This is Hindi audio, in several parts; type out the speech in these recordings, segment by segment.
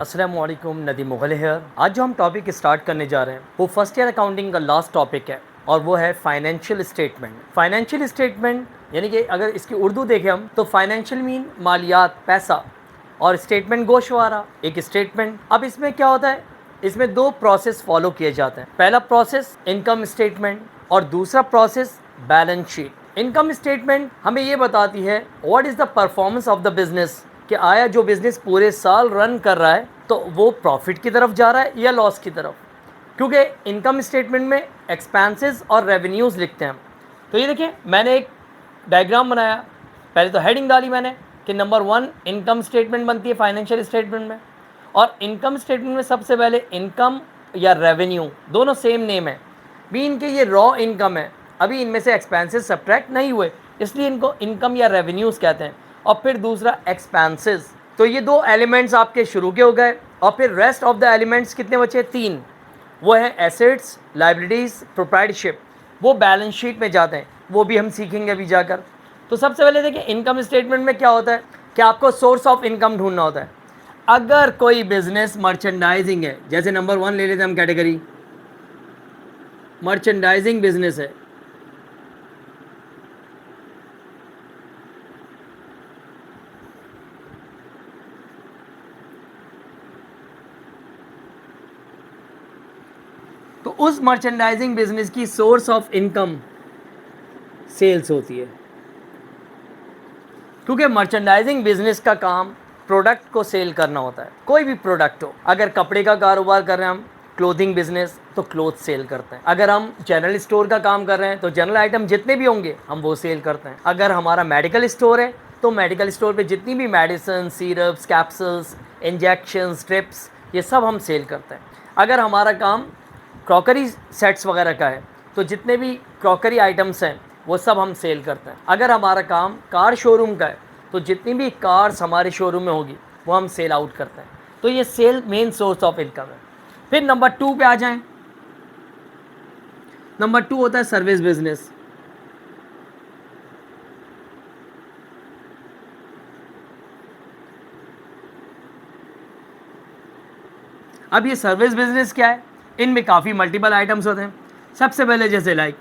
अस्सलाम वालेकुम, नदीम मुग़ल है। आज जो हम टॉपिक स्टार्ट करने जा रहे हैं वो फर्स्ट ईयर अकाउंटिंग का लास्ट टॉपिक है और वो है फाइनेंशियल स्टेटमेंट। फाइनेंशियल स्टेटमेंट यानी कि अगर इसकी उर्दू देखें हम तो फाइनेंशियल मीन मालियात, पैसा, और स्टेटमेंट गोशवारा एक स्टेटमेंट। अब इसमें क्या होता है, इसमें दो प्रोसेस फॉलो किए जाते हैं। पहला प्रोसेस इनकम स्टेटमेंट और दूसरा process balance sheet. Income statement हमें ये बताती है what is the performance of the business, कि आया जो बिज़नेस पूरे साल रन कर रहा है तो वो प्रॉफिट की तरफ जा रहा है या लॉस की तरफ। क्योंकि इनकम स्टेटमेंट में एक्सपेंसेस और रेवेन्यूज़ लिखते हैं। तो ये देखिए मैंने एक डायग्राम बनाया। पहले तो हेडिंग डाली मैंने कि नंबर 1 इनकम स्टेटमेंट बनती है फाइनेंशियल स्टेटमेंट में, और इनकम स्टेटमेंट में सबसे पहले इनकम या रेवेन्यू दोनों सेम नेम है भी, इनके ये रॉ इनकम है, अभी इनमें से एक्सपेंसेस सब्ट्रैक्ट नहीं हुए, इसलिए इनको इनकम या रेवेन्यूज़ कहते हैं। और फिर दूसरा एक्सपेंसेस। तो ये दो एलिमेंट्स आपके शुरू के हो गए, और फिर रेस्ट ऑफ द एलिमेंट्स कितने बचे? 3। वो हैं एसेट्स, लाइबिलिटीज़, प्रोप्राइटरशिप। वो बैलेंस शीट में जाते हैं, वो भी हम सीखेंगे अभी जाकर। तो सबसे पहले देखिए इनकम स्टेटमेंट में क्या होता है कि आपको सोर्स ऑफ इनकम ढूंढना होता है। अगर कोई बिजनेस मर्चेंडाइजिंग है, जैसे नंबर 1 ले लेते हैं हम कैटेगरी, मर्चेंडाइजिंग बिजनेस है, तो उस मर्चेंडाइजिंग बिजनेस की सोर्स ऑफ इनकम सेल्स होती है। क्योंकि मर्चेंडाइजिंग बिजनेस का काम प्रोडक्ट को सेल करना होता है, कोई भी प्रोडक्ट हो। अगर कपड़े का कारोबार कर रहे हैं हम, क्लोथिंग बिजनेस, तो क्लोथ सेल करते हैं। अगर हम जनरल स्टोर का काम कर रहे हैं तो जनरल आइटम जितने भी होंगे हम वो सेल करते हैं। अगर हमारा मेडिकल स्टोर है तो मेडिकल स्टोर पे जितनी भी medicine, syrups, capsules, injection, strips, ये सब हम सेल करते हैं। अगर हमारा काम क्रॉकरी सेट्स वगैरह का है तो जितने भी क्रॉकरी आइटम्स हैं वो सब हम सेल करते हैं। अगर हमारा काम कार शोरूम का है तो जितनी भी कार्स हमारे शोरूम में होगी वो हम सेल आउट करते हैं। तो ये sale main source of income है। फिर नंबर 2 पे आ जाएं। नंबर 2 होता है सर्विस बिजनेस। अब ये सर्विस बिजनेस क्या है? इनमें काफ़ी मल्टीपल आइटम्स होते हैं। सबसे पहले जैसे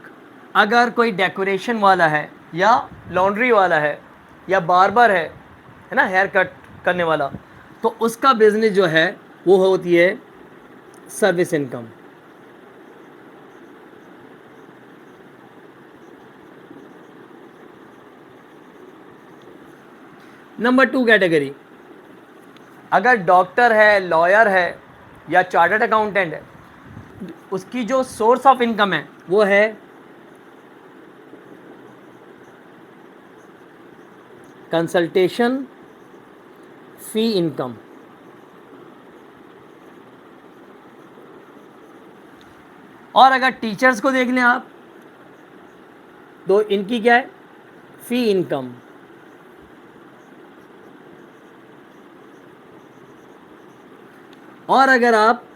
अगर कोई डेकोरेशन वाला है या लॉन्ड्री वाला है या बार्बर है ना, हेयर कट करने वाला, तो उसका बिजनेस जो है वो होती है सर्विस इनकम। नंबर 2 कैटेगरी, अगर डॉक्टर है, लॉयर है या चार्टर्ड अकाउंटेंट है, उसकी जो सोर्स ऑफ इनकम है वो है कंसल्टेशन फी इनकम। और अगर टीचर्स को देख लें आप तो इनकी क्या है? फी इनकम। और अगर आप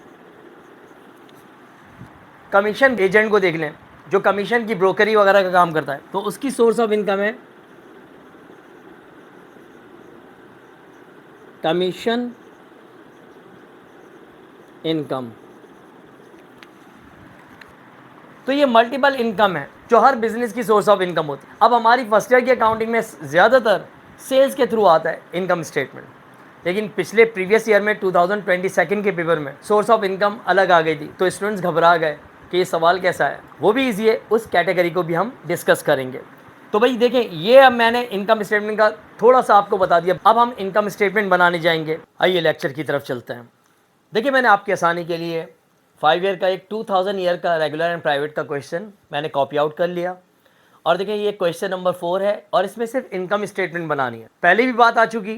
कमीशन एजेंट को देख लें जो कमीशन की ब्रोकरी वगैरह का काम करता है, तो उसकी सोर्स ऑफ इनकम है कमीशन इनकम। तो ये मल्टीपल इनकम है जो हर बिजनेस की सोर्स ऑफ इनकम होती है। अब हमारी फर्स्ट ईयर की अकाउंटिंग में ज़्यादातर सेल्स के थ्रू आता है इनकम स्टेटमेंट, लेकिन पिछले प्रीवियस ईयर में 2022 के पेपर में सोर्स ऑफ इनकम अलग आ गई थी, तो स्टूडेंट्स घबरा गए कि ये सवाल कैसा है। वो भी ईजी है, उस कैटेगरी को भी हम डिस्कस करेंगे। तो भाई देखें, ये अब मैंने इनकम स्टेटमेंट का थोड़ा सा आपको बता दिया। अब हम इनकम स्टेटमेंट बनाने जाएंगे। आइए लेक्चर की तरफ चलते हैं। देखिए मैंने आपकी आसानी के लिए 5 ईयर का एक 2000 ईयर का रेगुलर एंड प्राइवेट का क्वेश्चन मैंने कॉपी आउट कर लिया, और देखिए ये क्वेश्चन नंबर 4 है और इसमें सिर्फ इनकम स्टेटमेंट बनानी है। पहले भी बात आ चुकी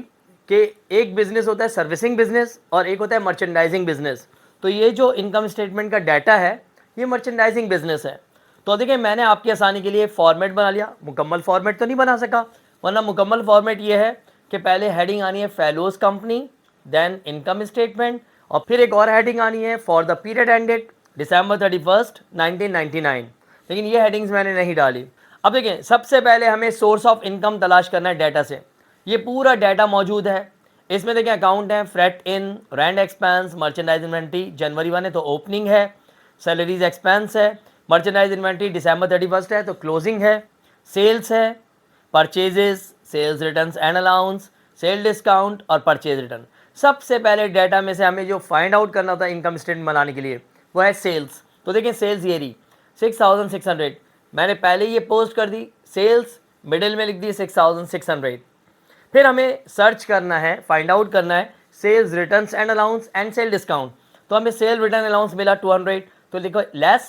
कि एक बिज़नेस होता है सर्विसिंग बिजनेस और एक होता है मर्चेंडाइजिंग बिजनेस। तो ये जो इनकम स्टेटमेंट का डाटा है ये मर्चेंडाइजिंग बिजनेस है। तो देखिए मैंने आपकी आसानी के लिए फॉर्मेट बना लिया। मुकम्मल फॉर्मेट तो नहीं बना सका, वरना मुकम्मल फॉर्मेट ये है कि पहले हेडिंग आनी है fellows company, then income statement, और फिर एक और हेडिंग आनी है for the period ended December 31st 1999। लेकिन ये हेडिंग्स मैंने नहीं डाली। अब देखें सबसे पहले हमें सोर्स ऑफ इनकम तलाश करना है डाटा से। ये पूरा डाटा मौजूद है इसमें देखिए अकाउंट है freight in, rent expense, merchandise inventory जनवरी 1 है तो ओपनिंग है, सैलरीज एक्सपेंस है, मर्चेंडाइज इन्वेंट्री दिसंबर 31 है तो क्लोजिंग है, सेल्स है, purchases, sales returns and allowance, sale discount और परचेज रिटर्न। सबसे पहले डाटा में से हमें जो फाइंड आउट करना होता है इनकम स्टेटमेंट बनाने के लिए वो है सेल्स। तो देखिए सेल्स ये रही 6600, मैंने पहले ये पोस्ट कर दी, सेल्स मिडिल में लिख दी 6600। फिर हमें सर्च करना है, फाइंड आउट करना है sales returns and allowance and sale discount. तो हमें सेल रिटर्न अलाउंस मिला 200, तो लिखो less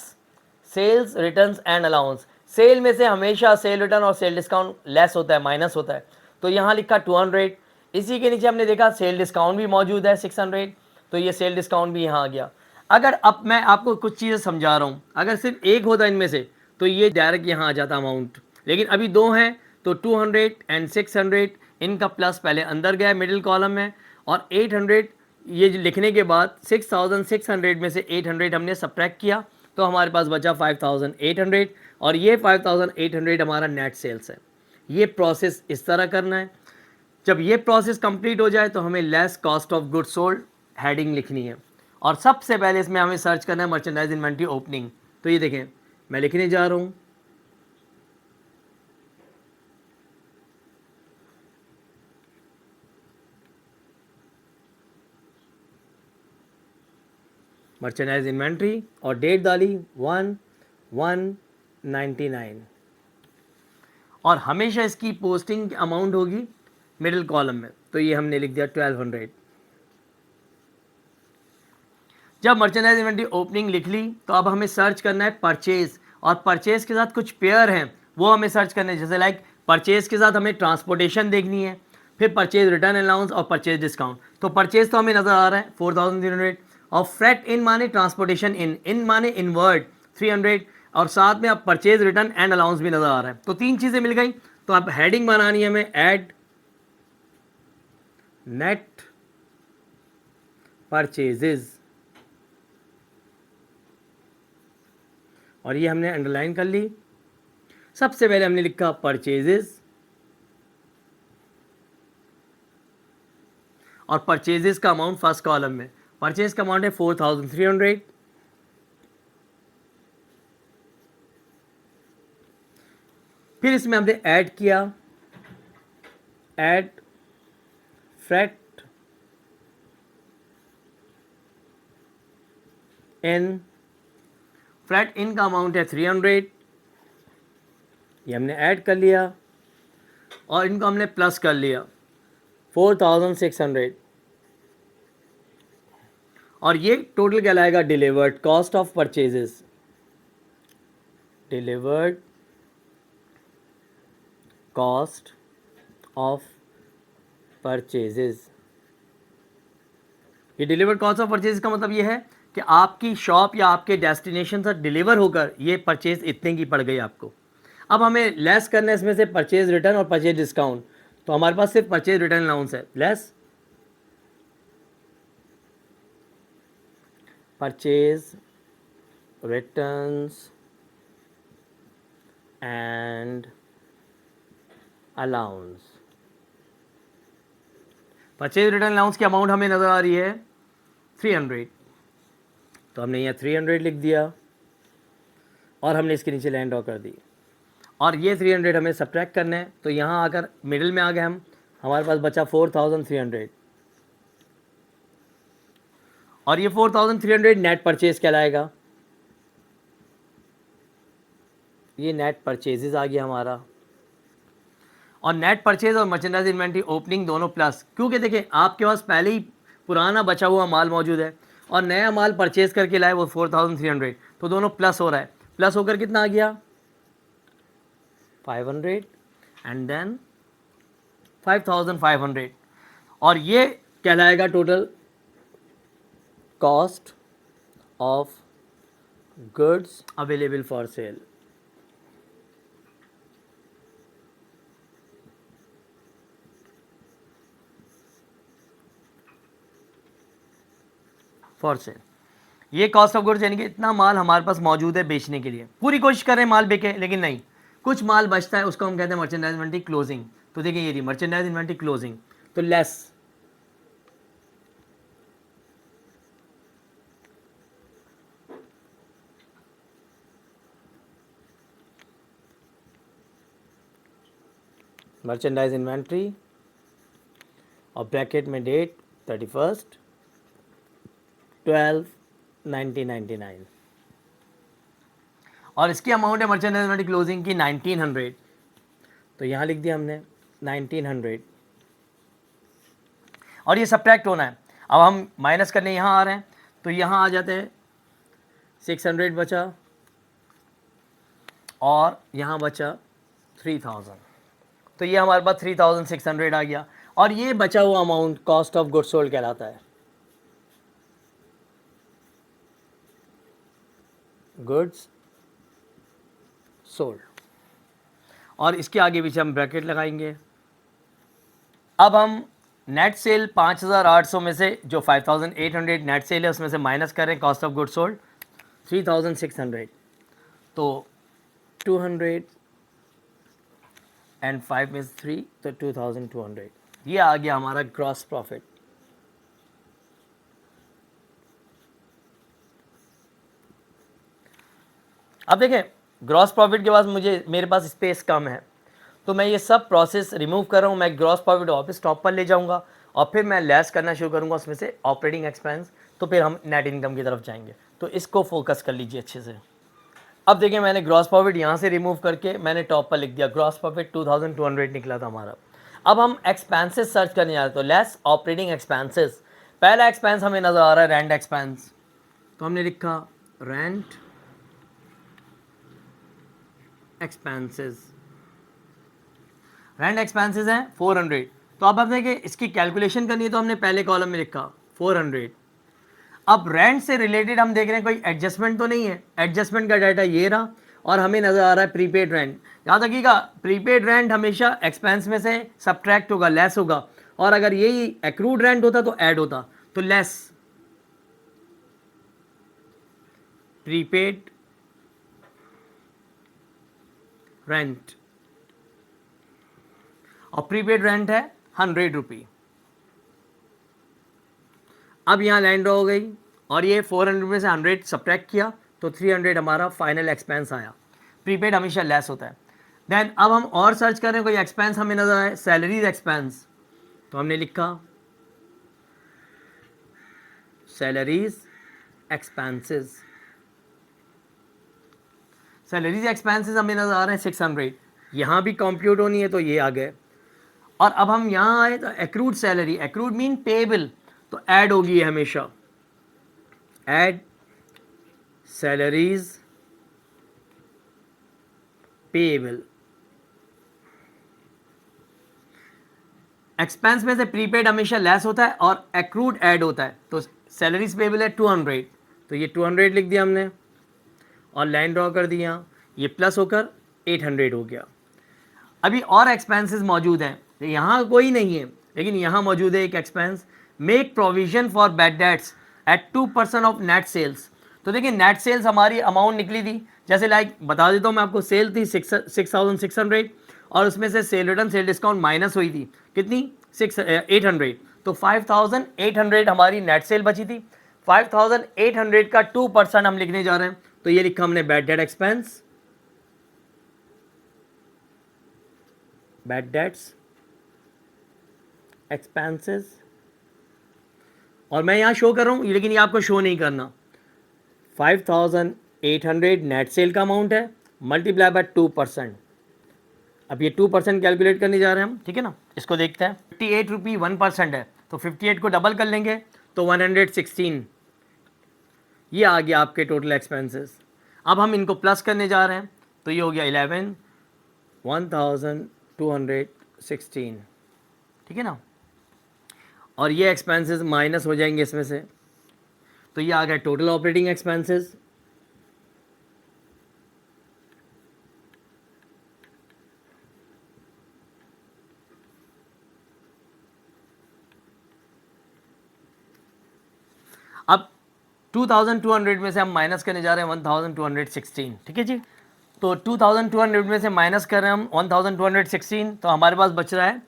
sales returns and allowance. Sale में से हमेशा सेल रिटर्न और सेल डिस्काउंट लेस होता है, माइनस होता है, तो यहाँ लिखा 200। इसी के नीचे हमने देखा सेल डिस्काउंट भी मौजूद है 600, तो ये सेल डिस्काउंट भी यहाँ आ गया। अगर अब मैं आपको कुछ चीज़ें समझा रहा हूँ, अगर सिर्फ एक होता इनमें से तो ये डायरेक्ट यहाँ आ जाता अमाउंट, लेकिन अभी दो हैं तो 200 एंड 600 इनका प्लस पहले अंदर गया मिडिल कॉलम में, और 800 ये लिखने के बाद 6600 में से 800 हमने सब्ट्रैक्ट किया तो हमारे पास बचा 5800, और ये 5800 हमारा नेट सेल्स है। ये प्रोसेस इस तरह करना है। जब ये प्रोसेस कंप्लीट हो जाए तो हमें less cost of goods sold heading लिखनी है, और सबसे पहले इसमें हमें सर्च करना है मर्चेंडाइज इन्वेंट्री ओपनिंग। तो ये देखें मैं लिखने जा रहा हूँ मर्चेंडाइज इन्वेंट्री और डेट डाली 1/1/99, और हमेशा इसकी पोस्टिंग अमाउंट होगी मिडिल कॉलम में, तो ये हमने लिख दिया 1200। जब मर्चेंडाइज इन्वेंट्री ओपनिंग लिख ली तो अब हमें सर्च करना है परचेज, और परचेज के साथ कुछ पेयर हैं वो हमें सर्च करने हैं, जैसे लाइक परचेज के साथ हमें ट्रांसपोर्टेशन देखनी है, फिर परचेज रिटर्न अलाउंस और परचेज डिस्काउंट। तो परचेज तो हमें नज़र आ रहा है 4300, और फ्रेट इन माने ट्रांसपोर्टेशन इन माने इनवर्ड 300, और साथ में अब परचेज रिटर्न एंड अलाउंस भी नज़र आ रहा है। तो तीन चीज़ें मिल गई। तो अब हेडिंग बनानी है हमें ऐड नेट परचेजेस, और ये हमने अंडरलाइन कर ली। सबसे पहले हमने लिखा परचेजेस, और परचेजेस का अमाउंट फर्स्ट कॉलम में, परचेज का अमाउंट है 4300। फिर इसमें हमने ऐड किया ऐड फ्रेट इन, फ्रेट इन का अमाउंट है 300, ये हमने ऐड कर लिया, और इनको हमने प्लस कर लिया 4600, और ये टोटल कहलाएगा delivered cost of purchases, delivered cost of purchases. ये डिलीवर्ड कॉस्ट ऑफ परचेज का मतलब ये है कि आपकी शॉप या आपके डेस्टिनेशन तक डिलीवर होकर ये परचेज इतने की पड़ गई आपको। अब हमें लेस करना है इसमें से परचेज रिटर्न और परचेज डिस्काउंट, तो हमारे पास सिर्फ परचेज रिटर्न अलाउंस है, less purchase returns and allowance. Purchase return allowance की अमाउंट हमें नज़र आ रही है 300, तो हमने यहाँ 300 लिख दिया, और हमने इसके नीचे लाइन ड्रॉ कर दी, और ये 300 हमें सब्ट्रैक्ट करना है, तो यहाँ आकर मिडिल में आ गए हम, हमारे पास बचा 4300, और ये 4300 नेट परचेज कहलाएगा। ये नेट परचेजेस आ गया हमारा, और नेट परचेज और मर्चेंडाइज इन्वेंट्री ओपनिंग दोनों प्लस, क्योंकि देखिए आपके पास पहले ही पुराना बचा हुआ माल मौजूद है और नया माल परचेज करके लाए वो 4300, तो दोनों प्लस हो रहा है। प्लस होकर कितना आ गया 500 एंड देन 5500, और ये कहलाएगा total cost of goods available for sale. For sale, ये कॉस्ट ऑफ गुड्स यानी कि इतना माल हमारे पास मौजूद है बेचने के लिए, पूरी कोशिश कर रहे हैं माल बिके, लेकिन नहीं, कुछ माल बचता है, उसको हम कहते हैं मर्चेंडाइज इन्वेंट्री क्लोजिंग। तो देखिए ये रही मर्चेंडाइज इन्वेंट्री क्लोजिंग, तो लेस मर्चेंडाइज इन्वेंट्री और ब्रैकेट में डेट 31/12/1999 और इसकी अमाउंट है मर्चेंडाइज इन्वेंट्री क्लोजिंग की 1900, तो यहाँ लिख दिया हमने 1900 और ये सब्ट्रैक्ट होना है। अब हम माइनस करने यहाँ आ रहे हैं तो यहाँ आ जाते हैं 600 बचा और यहाँ बचा 3000, तो ये हमारे पास 3600 आ गया और ये बचा हुआ amount cost of goods sold कहलाता है। गुड्स सोल्ड और इसके आगे पीछे हम ब्रैकेट लगाएंगे। अब हम नेट सेल 5800 में से जो 5800 नेट सेल है उसमें से माइनस करें कॉस्ट ऑफ गुड्स सोल्ड 3600, तो 200 एंड 5 में 3 तो 2200, ये आ गया हमारा ग्रॉस प्रॉफिट। अब देखें ग्रॉस प्रॉफिट के बाद मेरे पास स्पेस कम है तो मैं ये सब प्रोसेस रिमूव कर रहा हूँ। मैं ग्रॉस प्रॉफिट वापस टॉप पर ले जाऊँगा और फिर मैं लेस करना शुरू करूँगा उसमें से ऑपरेटिंग एक्सपेंस, तो फिर हम नेट इनकम की तरफ जाएंगे। तो इसको फोकस कर लीजिए अच्छे से। अब देखिए मैंने ग्रॉस प्रॉफिट यहाँ से रिमूव करके मैंने टॉप पर लिख दिया, ग्रॉस प्रॉफिट 2200 निकला था हमारा। अब हम एक्सपेंसेस सर्च करने जा रहे हैं तो लेस ऑपरेटिंग एक्सपेंसेस, पहला एक्सपेंस हमें नज़र आ रहा है रेंट एक्सपेंस, तो हमने लिखा रेंट एक्सपेंसेस। रेंट एक्सपेंसेस हैं 400, तो अब हम देखिए इसकी कैलकुलेशन करनी है तो हमने पहले कॉलम में लिखा 400। अब रेंट से रिलेटेड हम देख रहे हैं कोई एडजस्टमेंट तो नहीं है, एडजस्टमेंट का डाटा ये रहा और हमें नज़र आ रहा है प्रीपेड रेंट। याद रखिएगा प्रीपेड रेंट हमेशा एक्सपेंस में से सब्ट्रैक्ट होगा, लेस होगा, और अगर यही एक्रूड रेंट होता तो ऐड होता, तो लेस प्रीपेड रेंट और प्रीपेड रेंट है 100 रुपी। अब यहाँ लैंड हो गई और ये 400 में से 100 सब्ट्रैक्ट किया तो 300 हमारा फाइनल एक्सपेंस आया। प्रीपेड हमेशा लेस होता है। देन अब हम और सर्च करें कोई एक्सपेंस हमें नजर आए, सैलरीज एक्सपेंस, तो हमने लिखा सैलरीज एक्सपेंसेस। सैलरीज एक्सपेंसेस हमें नजर आ रहे हैं 600, यहाँ भी कंप्यूट होनी है तो ये आ गए। और अब हम यहाँ आए तो accrued salary, accrued mean payable, तो ऐड होगी ये हमेशा, ऐड सैलरीज पेएबल। एक्सपेंस में से प्रीपेड हमेशा लेस होता है और एक्रूड ऐड होता है, तो सैलरीज पेएबल है 200, तो ये 200 लिख दिया हमने और लाइन ड्रॉ कर दिया, ये प्लस होकर 800 हो गया। अभी और एक्सपेंसेस मौजूद हैं, यहाँ कोई नहीं है लेकिन यहाँ मौजूद है एक expense, make provision for bad debts at 2% of net sales. तो देखिए नेट सेल्स हमारी अमाउंट निकली थी, जैसे लाइक बता देता हूँ मैं आपको, सेल थी 6600 और उसमें से cell return sale discount minus हुई थी कितनी 800, तो 5800 हमारी नेट सेल बची थी। 5800 का 2% हम लिखने जा रहे हैं, तो ये लिखा हमने bad debt expense, bad debts expenses, और मैं यहाँ शो कर रहा हूँ लेकिन ये आपको शो नहीं करना। 5800 नेट सेल का अमाउंट है, मल्टीप्लाई बाय 2%। अब ये 2% कैलकुलेट करने जा रहे हैं हम, ठीक है ना। इसको देखते हैं, 58 रुपी 1% है, तो 58 को डबल कर लेंगे तो 116, ये आ गया आपके टोटल एक्सपेंसेस। अब हम इनको प्लस करने जा रहे हैं तो ये हो गया 1216, ठीक है ना। और ये एक्सपेंसेस माइनस हो जाएंगे इसमें से, तो ये आ गया टोटल ऑपरेटिंग एक्सपेंसेस। अब 2200 में से हम माइनस करने जा रहे हैं 1216, ठीक है जी। तो 2200 में से माइनस कर रहे हैं हम 1216, तो हमारे पास बच रहा है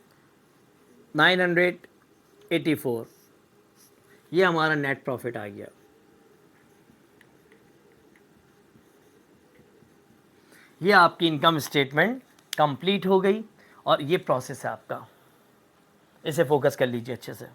984, ये हमारा नेट प्रॉफिट आ गया। ये आपकी इनकम स्टेटमेंट कंप्लीट हो गई और ये प्रोसेस है आपका, इसे फोकस कर लीजिए अच्छे से।